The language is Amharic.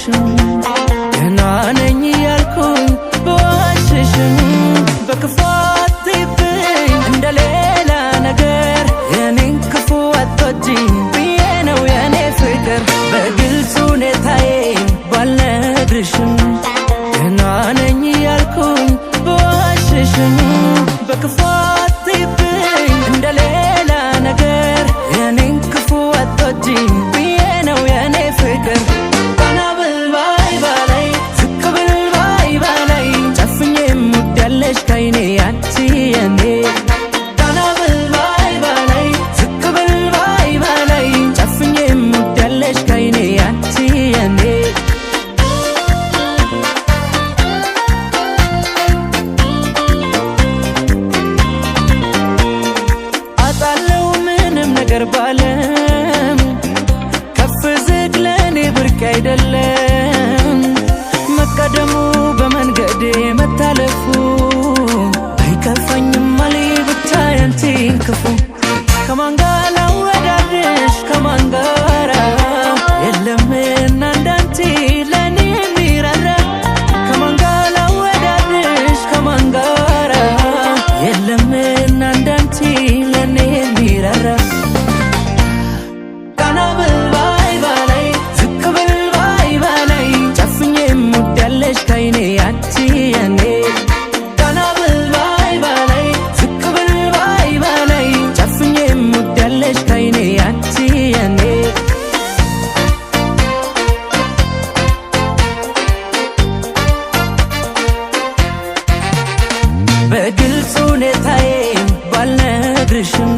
ባልነግርሽም ገና ነኝ ያልኩኝ በዋሽሽም በክፉ አትይብኝ እንደሌላ ነገር የኔን ክፉ አትወጂኝ ብዬ ነው የኔ ፍቅር በግልጽ ሁኔታዬን ባልነግርሽም ገና ነኝ ያልኩኝ በዋሽሽም በክፉ አትይብኝ እንደሌላ ነገር የኔን ክፉ አትወጂኝ ብዬ ነው የኔ ፍቅር ቀና ብል ባይ ባላይ ዝቅ ብል ባይ ባላይ ጨፍኜ ሙዳለሽ ከይኔ አንቺ የኔ ቀና ብል ባይ ባላይ ዝቅ ብል ባይ ባላይ ጨፍኜ ሙዳለሽ ከይኔ አንቺ የኔ አጣለው ምንም ነገር ባለም ከፍ ዝቅ ለኔ ብርቅ አይደለም መቀደሙ በመንገዴ መታለፉ አይከፋኝም አለ ብቻ ያንቺን ክፉ ከማን ጋር ላወዳድርሽ ከማን ጋር የለምና እንዳንቺ ለኔ የሚራራ ከማን ጋር ላወዳድርሽ ከማን ጋር የለምና እንዳንቺ ለኔ የሚራራ ቀና ብል ባይ ባላይ ዝቅ ብል ባይ ባላይ ጨፍኜ ሙዳለሽ ከይኔ አንቺ የኔ ቀና ብል ባይ ባላይ ዝቅ ብል ባይ ባላይ ጨፍኜ ሙዳለሽ ከይኔ አንቺ የኔ በግልጽ ሁኔታዬን ባልነግርሽም